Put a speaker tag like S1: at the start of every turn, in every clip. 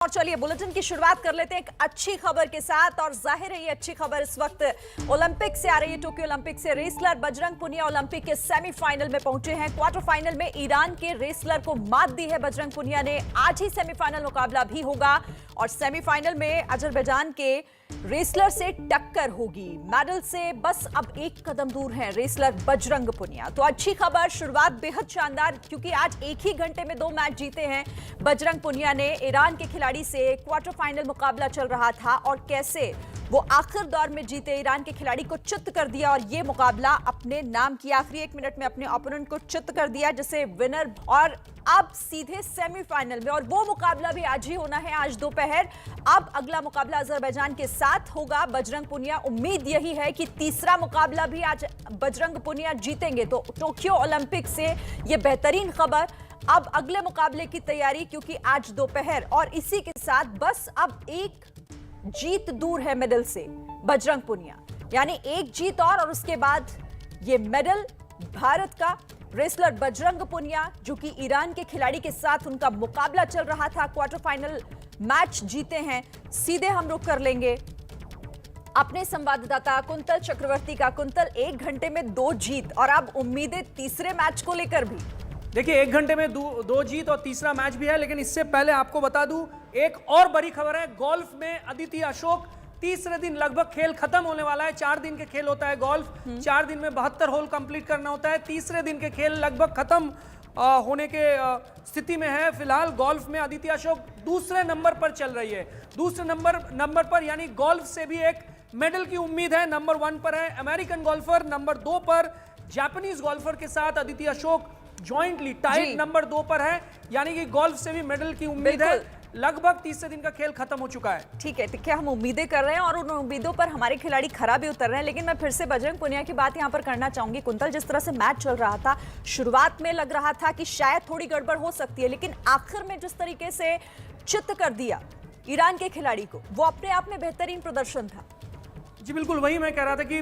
S1: और चलिए बुलेटिन की शुरुआत कर लेते हैं एक अच्छी खबर के साथ। और जाहिर है ये अच्छी खबर इस वक्त ओलंपिक से आ रही है। टोक्यो ओलंपिक से रेसलर बजरंग पुनिया ओलंपिक के सेमीफाइनल में पहुंचे हैं। क्वार्टर फाइनल में ईरान के रेसलर को मात दी है बजरंग पुनिया ने। आज ही सेमीफाइनल मुकाबला भी होगा और सेमीफाइनल में अजरबैजान के रेसलर से टक्कर होगी। मेडल से बस अब एक कदम दूर हैं रेसलर बजरंग पुनिया। तो अच्छी खबर, शुरुआत बेहद शानदार, क्योंकि आज एक ही घंटे में 2 मैच जीते हैं बजरंग पुनिया ने। ईरान के खिलाड़ी से क्वार्टर फाइनल मुकाबला चल रहा था और कैसे वो आखिर दौर में जीते, ईरान के खिलाड़ी को चित्त कर दिया और ये मुकाबला अपने नाम किया। आखिरी 1 मिनट में अपने ओपोनेंट को चित्त कर दिया जैसे विनर, और अब सीधे सेमीफाइनल में। और वो मुकाबला भी आज ही होना है, आज दोपहर। अब अगला मुकाबला अजरबैजान के साथ होगा बजरंग पुनिया। उम्मीद यही है कि तीसरा मुकाबला भी आज बजरंग पुनिया जीतेंगे। तो टोक्यो ओलंपिक से ये बेहतरीन खबर। अब अगले मुकाबले की तैयारी, क्योंकि आज दोपहर, और इसी के साथ बस अब एक जीत दूर है मेडल से बजरंग पुनिया। यानी एक जीत और उसके बाद ये मेडल भारत का। रेसलर बजरंग पुनिया जो कि ईरान के खिलाड़ी के साथ उनका मुकाबला चल रहा था, क्वार्टर फाइनल मैच जीते हैं। सीधे हम रुक कर लेंगे अपने संवाददाता कुंतल चक्रवर्ती का। कुंतल, 1 घंटे में 2 जीत और अब उम्मीदें तीसरे मैच को लेकर भी।
S2: देखिए, 1 घंटे में दो जीत और तीसरा मैच भी है, लेकिन इससे पहले आपको बता दूं एक और बड़ी खबर है। गोल्फ में अदिति अशोक, तीसरे दिन लगभग खेल खत्म होने वाला है। 4 दिन के खेल होता है गोल्फ, 4 दिन में 72 होल कंप्लीट करना होता है। तीसरे दिन के खेल लगभग खत्म होने के स्थिति में है। फिलहाल गोल्फ में अदिति अशोक दूसरे नंबर पर चल रही है। दूसरे नंबर पर, यानी गोल्फ से भी एक मेडल की उम्मीद है। नंबर 1 पर है अमेरिकन गोल्फर, नंबर 2 पर जापानीज गोल्फर के साथ Aditi Ashok jointly tight number 2 पर है। यानी कि गोल्फ से भी मेडल की उम्मीद है। लगभग तीसरे दिन का खेल खत्म हो चुका है।
S1: ठीक है, तो क्या हम उम्मीदें कर रहे हैं और उन उम्मीदों पर हमारे खिलाड़ी खरा भी उतर रहे हैं। लेकिन मैं फिर से बजरंग पुनिया की बात यहां पर करना चाहूंगी। कुंतल, जिस तरह से मैच चल रहा था, शुरुआत में लग रहा था कि शायद थोड़ी गड़बड़ हो सकती है, लेकिन आखिर में जिस तरीके से चित्त कर दिया ईरान के खिलाड़ी को, वो अपने आप में बेहतरीन प्रदर्शन था।
S2: जी बिल्कुल, वही मैं कह रहा था कि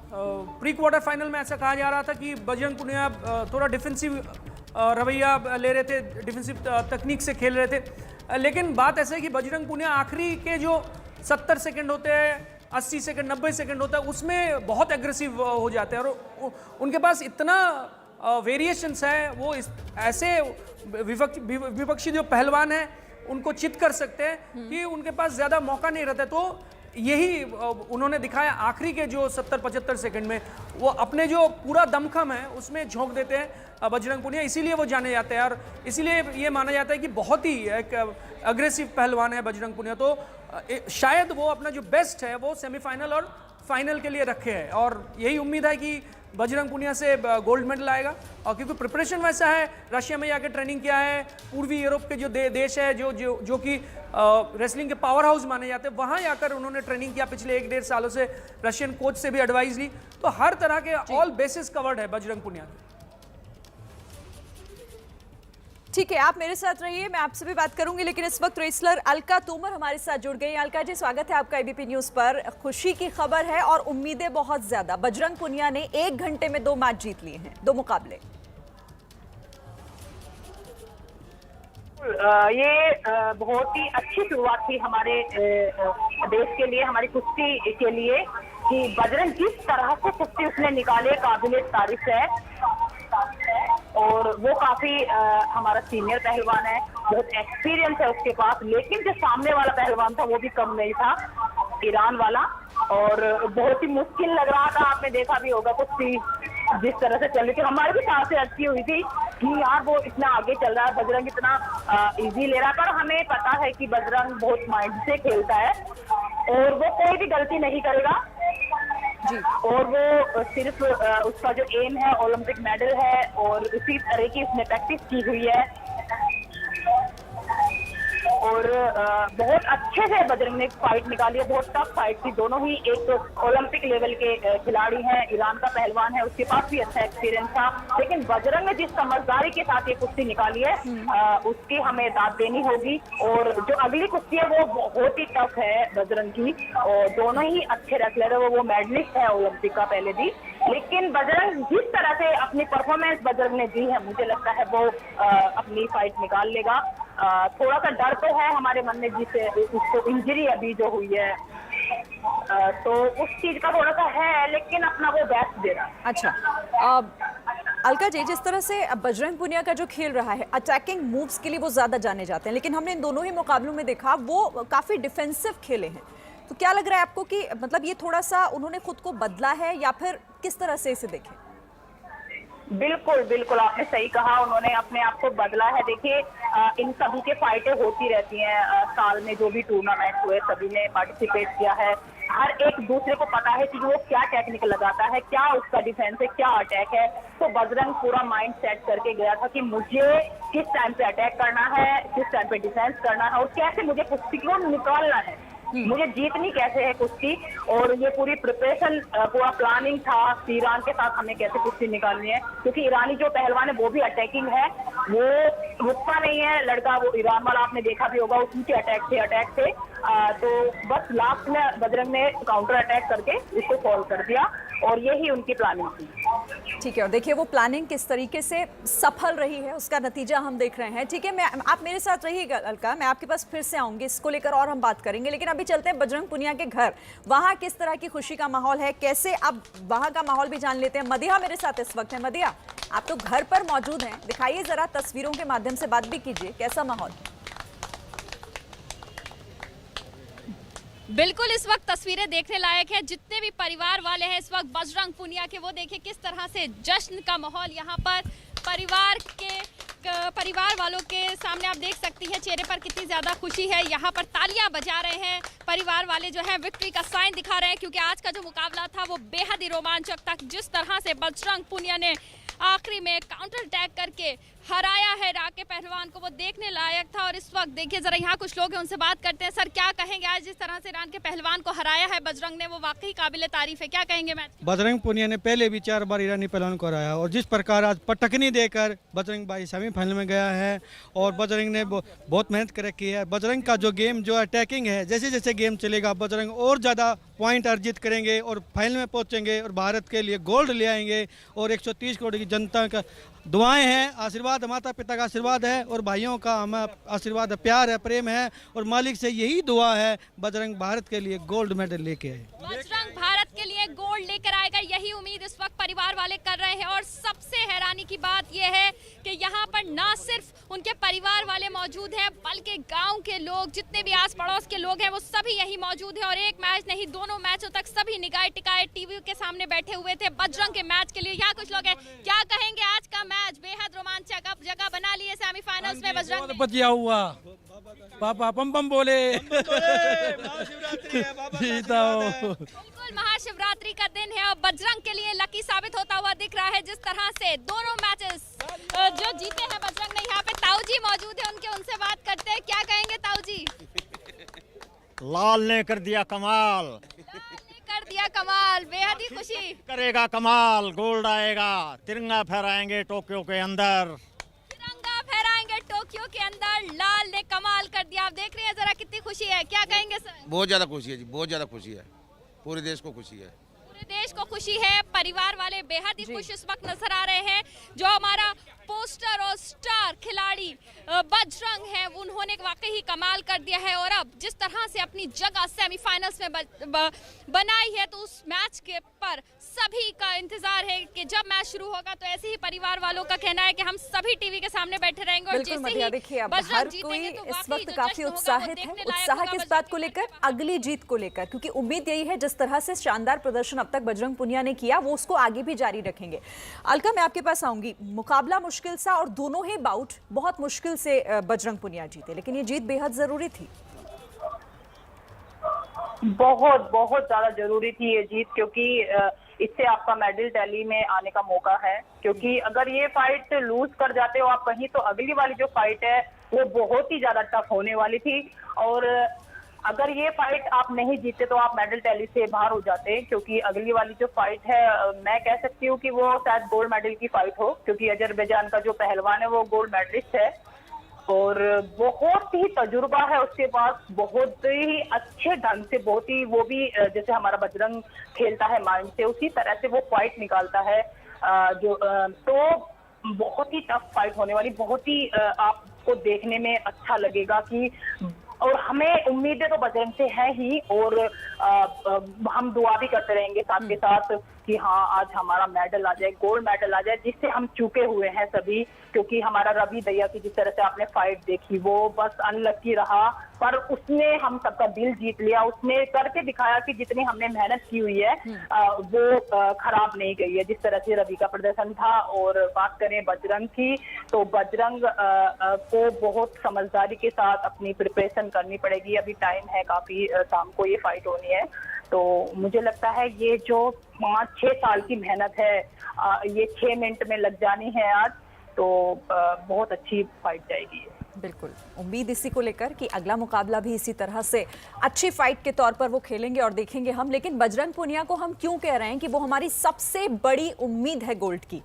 S2: प्री क्वार्टर फाइनल में ऐसा कहा जा रहा था कि बजरंग पुनिया थोड़ा डिफेंसिव रवैया ले रहे थे, डिफेंसिव तकनीक से खेल रहे थे। लेकिन बात ऐसा है कि बजरंग पुनिया आखिरी के जो 70 सेकंड होते हैं, 80 सेकंड, 90 सेकंड होता है, उसमें बहुत एग्रेसिव हो जाते हैं और उनके पास इतना वेरिएशंस है। वो ऐसे विपक्षी जो पहलवान हैं उनको चित कर सकते हैं कि उनके पास ज़्यादा मौका नहीं रहता। तो यही उन्होंने दिखाया आखिरी के जो 70-75 सेकंड में। वो अपने जो पूरा दमखम है उसमें झोंक देते हैं बजरंग पुनिया, इसीलिए वो जाने जाते हैं और इसीलिए ये माना जाता है कि बहुत ही एक अग्रेसिव पहलवान है बजरंग पुनिया। तो शायद वो अपना जो बेस्ट है वो सेमीफाइनल और फाइनल के लिए रखे हैं और यही उम्मीद है कि बजरंग पुनिया से गोल्ड मेडल आएगा। और क्योंकि प्रिपरेशन वैसा है, रशिया में जाकर ट्रेनिंग किया है, पूर्वी यूरोप के जो देश है जो कि रेसलिंग के पावर हाउस माने जाते हैं, वहाँ जाकर उन्होंने ट्रेनिंग किया। पिछले 1-1.5 सालों से रशियन कोच से भी एडवाइस ली। तो हर तरह के ऑल बेसिस कवर्ड है बजरंग पुनिया की।
S1: ठीक है, आप मेरे साथ रहिए, मैं आपसे भी बात करूंगी। लेकिन इस वक्त रेसलर अलका तोमर हमारे साथ जुड़ गई। अलका जी, स्वागत है आपका एबीपी न्यूज पर। खुशी की खबर है और उम्मीदें बहुत ज्यादा। बजरंग पुनिया ने 1 घंटे में 2 मैच जीत लिए हैं, 2 मुकाबले।
S3: ये बहुत ही अच्छी शुरुआत थी हमारे देश के लिए, हमारी कुश्ती के लिए, कि बजरंग जिस तरह से कुश्ती उसने निकाले, काबिले तारीफ है। और वो काफी हमारा सीनियर पहलवान है, बहुत एक्सपीरियंस है उसके पास। लेकिन जो सामने वाला पहलवान था वो भी कम नहीं था, ईरान वाला, और बहुत ही मुश्किल लग रहा था। आपने देखा भी होगा कुश्ती जिस तरह से चल रही थी, हमारी भी सांसें अटकी हुई थी कि यार वो इतना आगे चल रहा है, बजरंग इतना इजी ले रहा था। पर हमें पता है कि बजरंग बहुत माइंड से खेलता है और वो कोई भी गलती नहीं करेगा जी। और वो सिर्फ उसका जो एम है ओलंपिक मेडल है और उसी तरह की उसने प्रैक्टिस की हुई है। और बहुत अच्छे से बजरंग ने फाइट निकाली है, बहुत टफ फाइट थी। दोनों ही एक ओलंपिक लेवल के खिलाड़ी हैं, ईरान का पहलवान है, उसके पास भी अच्छा एक्सपीरियंस था। लेकिन बजरंग ने जिस समझदारी के साथ ये कुश्ती निकाली है उसकी हमें दाद देनी होगी। और जो अगली कुश्ती है वो बहुत ही टफ है बजरंग की, और दोनों ही अच्छे रेसलर है। वो मेडलिस्ट है ओलंपिक का पहले भी। लेकिन बजरंग जिस तरह से अपनी परफॉर्मेंस बजरंग ने दी है, मुझे लगता है वो अपनी फाइट निकाल लेगा। थोड़ा सा डर तो है हमारे मन में, जिससे उसको इंजरी अभी जो हुई है, तो उस चीज का थोड़ा सा है, लेकिन अपना वो बेस्ट दे रहा है।
S1: अच्छा, अलका जी, जिस तरह से बजरंग पुनिया का जो खेल रहा है, अटैकिंग मूव्स के लिए वो ज्यादा जाने जाते हैं, लेकिन हमने इन दोनों ही मुकाबलों में देखा वो काफी डिफेंसिव खेले हैं। तो क्या लग रहा है आपको कि मतलब ये थोड़ा सा उन्होंने खुद को बदला है या फिर किस तरह से इसे देखें?
S3: बिल्कुल बिल्कुल, आपने सही कहा, उन्होंने अपने आप को बदला है। देखिए, इन सभी के फाइटें होती रहती हैं, साल में जो भी टूर्नामेंट हुए सभी ने पार्टिसिपेट किया है। हर एक दूसरे को पता है कि वो क्या टेक्निक लगाता है, क्या उसका डिफेंस है, क्या अटैक है। तो बजरंग पूरा माइंड सेट करके गया था कि मुझे किस टाइम पे अटैक करना है, किस टाइम पे डिफेंस करना है और कैसे मुझे कुश्ती को निकालना है, मुझे जीतनी कैसे है कुश्ती। और ये पूरी प्रिपरेशन, पूरा प्लानिंग था ईरान के साथ हमें कैसे कुश्ती निकालनी है, क्योंकि ईरानी जो पहलवान है वो भी अटैकिंग है, वो रुकता नहीं है लड़का। वो ईरान वाला आपने देखा भी होगा, उनके अटैक थे। तो बस लास्ट में बजरंग ने काउंटर अटैक करके इसको सॉल्व कर दिया और यही उनकी प्लानिंग थी।
S1: ठीक है, और देखिए वो प्लानिंग किस तरीके से सफल रही है उसका नतीजा हम देख रहे हैं। ठीक है, आप मेरे साथ रहिएगा अलका, मैं आपके पास फिर से आऊंगी, इसको लेकर और हम बात करेंगे, लेकिन अभी चलते हैं बजरंग पुनिया के घर। वहां किस तरह की खुशी का माहौल है, कैसे अब वहां का माहौल भी जान लेते हैं। मदिया मेरे साथ इस वक्त है। मदिया, आप तो घर पर मौजूद हैं, दिखाइए जरा, तस्वीरों के माध्यम से बात भी कीजिए, कैसा माहौल?
S4: बिल्कुल, इस वक्त तस्वीरें देखने लायक है। जितने भी परिवार वाले हैं इस वक्त बजरंग पुनिया के, वो देखिए किस तरह से जश्न का माहौल यहाँ पर परिवार वालों के सामने आप देख सकती है, चेहरे पर कितनी ज्यादा खुशी है। यहाँ पर तालियां बजा रहे हैं, परिवार वाले जो है विक्ट्री का साइन दिखा रहे हैं, क्योंकि आज का जो मुकाबला था वो बेहद ही रोमांचक था। जिस तरह से बजरंग पुनिया ने आखिरी में काउंटर अटैक करके हराया है राके पहलवान को, वो देखने लायक था। और इस वक्त देखिए जरा यहाँ कुछ लोग हैं, उनसे बात करते हैं। सर, क्या कहेंगे, आज जिस तरह से ईरान के पहलवान को हराया है बजरंग ने, वो वाकई काबिल तारीफ है, क्या कहेंगे मैच?
S5: बजरंग पुनिया ने पहले भी 4 बार ईरानी पहलवान को हराया और जिस प्रकार आज पटकनी देकर बजरंग भाई सेमीफाइनल में गया है और बजरंग ने बहुत मेहनत कर रखी है। बजरंग का जो गेम जो अटैकिंग है, जैसे जैसे गेम चलेगा बजरंग और ज़्यादा पॉइंट अर्जित करेंगे और फाइनल में पहुंचेंगे और भारत के लिए गोल्ड ले आएंगे। और 130 करोड़ की जनता का दुआएं हैं, आशीर्वाद, माता पिता का आशीर्वाद है और भाइयों का हमें आशीर्वाद है, प्यार है, प्रेम है और मालिक से यही दुआ है बजरंग भारत के लिए गोल्ड मेडल लेके आए।
S4: बजरंग भारत के लिए गोल्ड लेकर आएगा, यही उम्मीद इस वक्त परिवार वाले कर रहे हैं। और सबसे हैरानी की बात यह है कि यहाँ पर ना सिर्फ उनके परिवार वाले मौजूद हैं, बल्कि गांव के लोग, जितने भी आस पड़ोस के लोग हैं, वो सभी यही मौजूद हैं। और एक मैच नहीं, दोनों मैचों तक सभी निगाह टिकाए टीवी के सामने बैठे हुए थे बजरंग के मैच के लिए। यहाँ कुछ लोग हैं, क्या कहेंगे, आज का मैच बेहद रोमांचक, अब जगह बना ली है सेमीफाइनल्स में बजरंग ने।
S6: बचिया हुआ पापा पम पम बोले
S4: बिल्कुल, महाशिवरात्रि का दिन है और बजरंग के लिए लकी साबित होता हुआ दिख रहा है। जिस तरह से दोनों मैचेस जो जीते हैं बजरंग ने। यहाँ पे ताऊ जी मौजूद है, उनसे बात करते हैं, क्या कहेंगे ताऊ जी?
S7: लाल ने कर दिया कमाल,
S4: कर दिया कमाल, बेहद ही खुशी।
S7: करेगा कमाल, गोल्ड आएगा, तिरंगा फहराएंगे टोक्यो के अंदर,
S4: तिरंगा फहराएंगे टोक्यो के अंदर। लाल ने कमाल कर दिया, आप देख रहे हैं जरा कितनी खुशी है, क्या कहेंगे सर?
S8: बहुत ज्यादा खुशी है जी, बहुत ज्यादा खुशी है, पूरे देश को खुशी है,
S4: पूरे देश को खुशी है। परिवार वाले बेहद ही खुश इस वक्त नजर आ रहे हैं। जो हमारा पोस्टर और स्टार खिलाड़ी बजरंग है, उन्होंने वाकई ही कमाल कर दिया है। और अब जिस तरह से अपनी जगह सेमीफाइनल्स में बनाई है, तो उस मैच के पर सभी का इंतजार है कि जब मैच शुरू होगा तो ऐसे ही परिवार वालों का कहना है कि हम सभी टीवी के सामने बैठे रहेंगे। और
S1: बिल्कुल मदिया, देखिए अब हर कोई इस वक्त काफी उत्साहित है। उत्साह किस बात को लेकर? अगली जीत को लेकर, क्योंकि उम्मीद यही है जिस तरह से शानदार प्रदर्शन अब तक बजरंग पुनिया ने किया, वो उसको आगे भी जारी रखेंगे। अलका, मैं आपके पास आऊंगी। मुकाबला मुश्किल सा और दोनों ही बाउट बहुत मुश्किल से बजरंग पुनिया जीते, लेकिन ये जीत बेहद जरूरी थी।
S3: बहुत बहुत ज्यादा जरूरी थी ये जीत, क्योंकि इससे आपका मेडल टैली में आने का मौका है। क्योंकि अगर ये फाइट लूज कर जाते हो आप कहीं, तो अगली वाली जो फाइट है वो बहुत ही ज्यादा टफ होने वाली थी। और अगर ये फाइट आप नहीं जीते तो आप मेडल टैली से बाहर हो जाते, क्योंकि अगली वाली जो फाइट है मैं कह सकती हूँ कि वो शायद गोल्ड मेडल की फाइट हो, क्योंकि अजरबैजान का जो पहलवान है वो गोल्ड मेडलिस्ट है और बहुत ही तजुर्बा है उसके पास, बहुत ही अच्छे ढंग से, बहुत ही, वो भी जैसे हमारा बजरंग खेलता है माइंड से, उसी तरह से वो फाइट निकालता है। तो बहुत ही टफ फाइट होने वाली, बहुत ही आप को देखने में अच्छा लगेगा कि, और हमें उम्मीदें तो बजरंग से है ही, और हम दुआ भी करते रहेंगे साथ के साथ कि हाँ आज हमारा मेडल आ जाए, गोल्ड मेडल आ जाए, जिससे हम चूके हुए हैं सभी। क्योंकि हमारा रवि दैया की जिस तरह से आपने फाइट देखी, वो बस अनलकी रहा, पर उसने हम सबका दिल जीत लिया। उसने करके दिखाया कि जितनी हमने मेहनत की हुई है वो खराब नहीं गई है, जिस तरह से रवि का प्रदर्शन था। और बात करें बजरंग की, तो बजरंग को बहुत समझदारी के साथ अपनी प्रिपरेशन करनी पड़ेगी। अभी टाइम है काफी, शाम को ये फाइट होनी है। तो मुझे लगता है ये जो 5-6 साल की मेहनत है, ये 6 मिनट में लग जानी है आज, तो बहुत अच्छी फाइट जाएगी।
S1: बिल्कुल, उम्मीद इसी को लेकर कि अगला मुकाबला भी इसी तरह से अच्छी फाइट के तौर पर वो खेलेंगे और देखेंगे हम। लेकिन बजरंग पुनिया को हम क्यों कह रहे हैं कि वो हमारी सबसे बड़ी उम्मीद है गोल्ड की,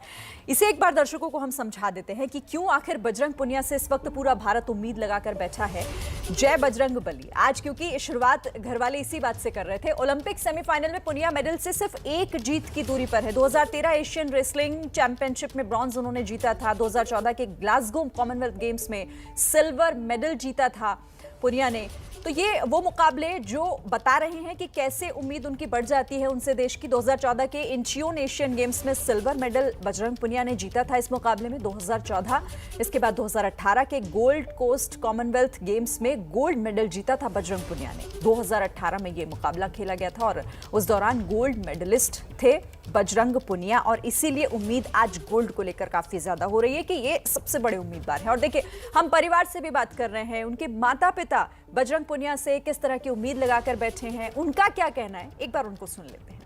S1: इसे एक बार दर्शकों को हम समझा देते हैं कि क्यों आखिर बजरंग पुनिया से इस वक्त पूरा भारत उम्मीद लगाकर बैठा है। जय बजरंग बली। आज क्योंकि शुरुआत घर वाले इसी बात से कर रहे थे। ओलंपिक सेमीफाइनल में पुनिया मेडल से सिर्फ एक जीत की दूरी पर है। 2013 एशियन रेसलिंग चैंपियनशिप में ब्रॉन्ज उन्होंने जीता था। 2014 के ग्लासगो कॉमनवेल्थ गेम्स में सिल्वर मेडल जीता था पुनिया ने। तो ये वो मुकाबले जो बता रहे हैं कि कैसे उम्मीद उनकी बढ़ जाती है उनसे देश की। 2014 के इंचियोन एशियन गेम्स में सिल्वर मेडल बजरंग पुनिया ने जीता था इस मुकाबले में 2014। इसके बाद 2018 के गोल्ड कोस्ट कॉमनवेल्थ गेम्स में गोल्ड मेडल जीता था बजरंग पुनिया ने। 2018 में ये मुकाबला खेला गया था और उस दौरान गोल्ड मेडलिस्ट थे बजरंग पुनिया, और इसीलिए उम्मीद आज गोल्ड को लेकर काफी ज्यादा हो रही है कि ये सबसे बड़े उम्मीदवार हैं। और देखिए, हम परिवार से भी बात कर रहे हैं, उनके माता पिता बजरंग पुनिया से किस तरह की उम्मीद लगाकर बैठे हैं, उनका क्या कहना है, एक बार उनको सुन लेते हैं।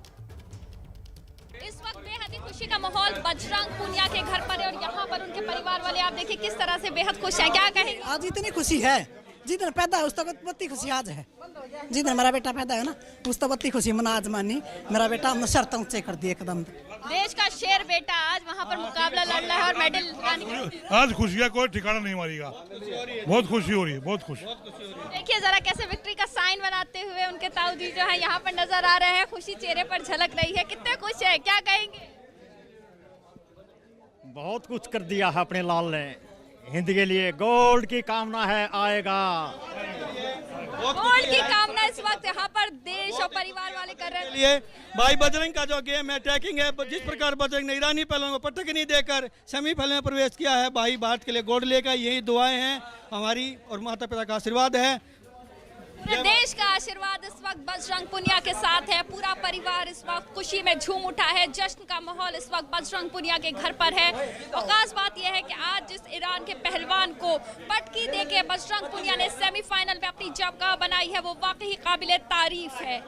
S4: इस वक्त बेहद ही खुशी का माहौल बजरंग पुनिया के घर पर है और यहाँ पर उनके परिवार वाले आप देखिए किस तरह से बेहद खुश हैं। क्या कहेंगे?
S9: आज इतनी खुशी है, जितना पैदा है उस तक बत्ती खुशी आज है। जितना मेरा बेटा पैदा है ना, उस तक बत्ती खुशी मना आज मानी। मेरा बेटा हमने शर्त ऊंचे कर दी एकदम।
S4: देश का शेर बेटा आज वहाँ पर मुकाबला लड़ रहा है और मेडल
S10: आज खुशी का कोई ठिकाना नहीं मारेगा। बहुत खुशी हो रही है, बहुत खुशी।
S4: देखिए जरा कैसे विक्ट्री का साइन बनाते हुए उनके ताऊ जी जो है यहाँ पर नजर आ रहे हैं। खुशी चेहरे पर झलक रही है, कितने खुश है, क्या कहेंगे?
S7: बहुत कुछ कर दिया है अपने लाल ने हिंद के लिए। गोल्ड की कामना है आएगा।
S4: गोल्ड की कामना इस वक्त यहाँ पर देश और परिवार वाले कर रहे हैं।
S5: भाई बजरंग का जो गेम है, टैकिंग है, जिस प्रकार बजरंग ने ईरानी पहलवान को पटकनी देकर सेमीफाइनल में प्रवेश किया है, भाई भारत के लिए गोल्ड लेकर, यही दुआएं हैं हमारी और माता पिता का आशीर्वाद है।
S4: पूरे देश का आशीर्वाद इस वक्त बजरंग पुनिया के साथ है। पूरा परिवार इस वक्त खुशी में झूम उठा है। जश्न का माहौल इस वक्त बजरंग पुनिया के घर पर है। और खास बात यह है कि आज जिस ईरान के पहलवान को पटकी देके बजरंग पुनिया ने सेमीफाइनल में अपनी जगह बनाई है, वो वाकई काबिले तारीफ है।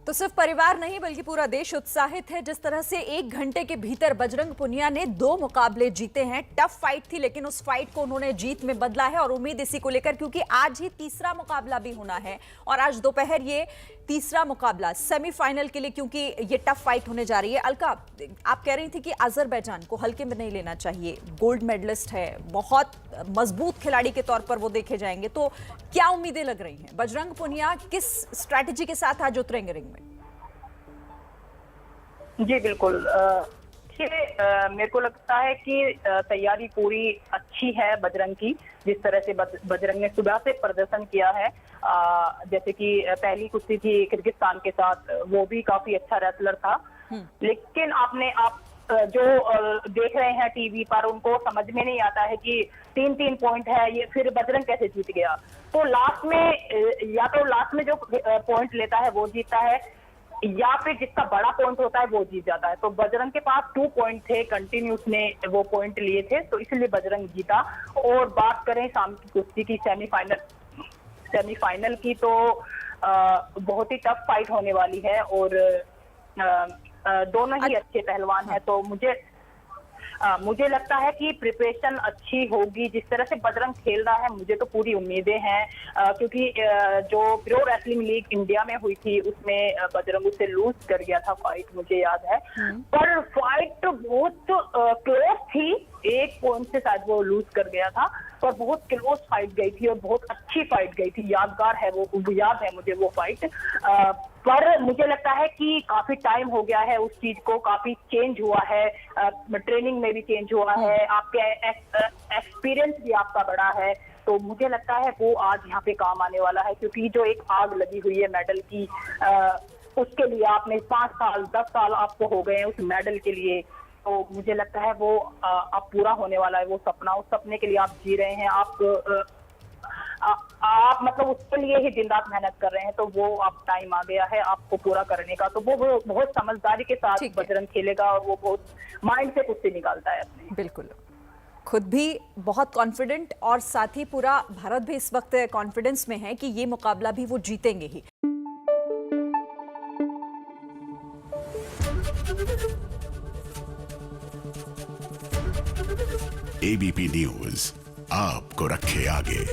S1: तो सिर्फ परिवार नहीं बल्कि पूरा देश उत्साहित है। जिस तरह से 1 घंटे के भीतर बजरंग पुनिया ने 2 मुकाबले जीते हैं। टफ फाइट थी लेकिन उस फाइट को उन्होंने जीत में बदला है और उम्मीद इसी को लेकर, क्योंकि आज ही तीसरा मुकाबला भी होना है और आज दोपहर ये तीसरा मुकाबला सेमीफाइनल के लिए, क्योंकि ये टफ फाइट होने जा रही है। अलका, आप कह रही थी कि अजरबैजान को हल्के में नहीं लेना चाहिए, गोल्ड मेडलिस्ट है, बहुत मजबूत खिलाड़ी के तौर पर वो देखे जाएंगे, तो क्या उम्मीदें लग रही हैं? बजरंग पुनिया किस स्ट्रैटेजी के साथ आज उतरेंगे रिंग में?
S3: जी बिल्कुल, मेरे को लगता है कि तैयारी पूरी अच्छी है बजरंग की। जिस तरह से बजरंग ने सुबह से प्रदर्शन किया है, जैसे कि पहली कुश्ती थी किर्गिस्तान के साथ, वो भी काफी अच्छा रेसलर था। लेकिन आप जो देख रहे हैं टीवी पर, उनको समझ में नहीं आता है कि 3-3 पॉइंट है, ये फिर बजरंग कैसे जीत गया। तो लास्ट में या तो लास्ट में जो पॉइंट लेता है वो जीतता है, या फिर जिसका बड़ा पॉइंट होता है वो जीत जाता है। तो बजरंग के पास 2 पॉइंट थे, कंटिन्यूस ने वो पॉइंट लिए थे, तो इसलिए बजरंग जीता। और बात करें शाम की कुश्ती की सेमीफाइनल की, तो बहुत ही टफ फाइट होने वाली है और दोनों ही अच्छे पहलवान हैं। तो मुझे लगता है कि प्रिपरेशन अच्छी होगी। जिस तरह से बजरंग खेल रहा है, मुझे तो पूरी उम्मीदें हैं, क्योंकि जो प्रो रेसलिंग लीग इंडिया में हुई थी उसमें बजरंग उससे लूज कर गया था फाइट, मुझे याद है। पर फाइट बहुत क्लोज थी, 1 पॉइंट से शायद वो लूज कर गया था, पर बहुत क्लोज फाइट गई थी और बहुत अच्छी फाइट गई थी। यादगार है वो, याद है मुझे वो फाइट। पर मुझे लगता है कि काफी टाइम हो गया है उस चीज को, काफी चेंज हुआ है, ट्रेनिंग में भी चेंज हुआ है, आपके एक्सपीरियंस भी आपका बड़ा है, तो मुझे लगता है वो आज यहाँ पे काम आने वाला है। क्योंकि जो एक आग लगी हुई है मेडल की, उसके लिए आपने 5 साल 10 साल आपको हो गए हैं उस मेडल के लिए, तो मुझे लगता है वो अब पूरा होने वाला है वो सपना। उस सपने के लिए आप जी रहे हैं, आप मतलब उसके लिए ही दिन रात मेहनत कर रहे हैं, तो वो अब टाइम आ गया है आपको पूरा करने का। तो वो बहुत समझदारी के साथ बजरंग खेलेगा और वो बहुत माइंड से कुश्ती निकालता है अपने।
S1: बिल्कुल, खुद भी बहुत कॉन्फिडेंट और साथ ही पूरा भारत भी इस वक्त कॉन्फिडेंस में है कि ये मुकाबला भी वो जीतेंगे ही।
S11: एबीपी न्यूज आपको रखे आगे।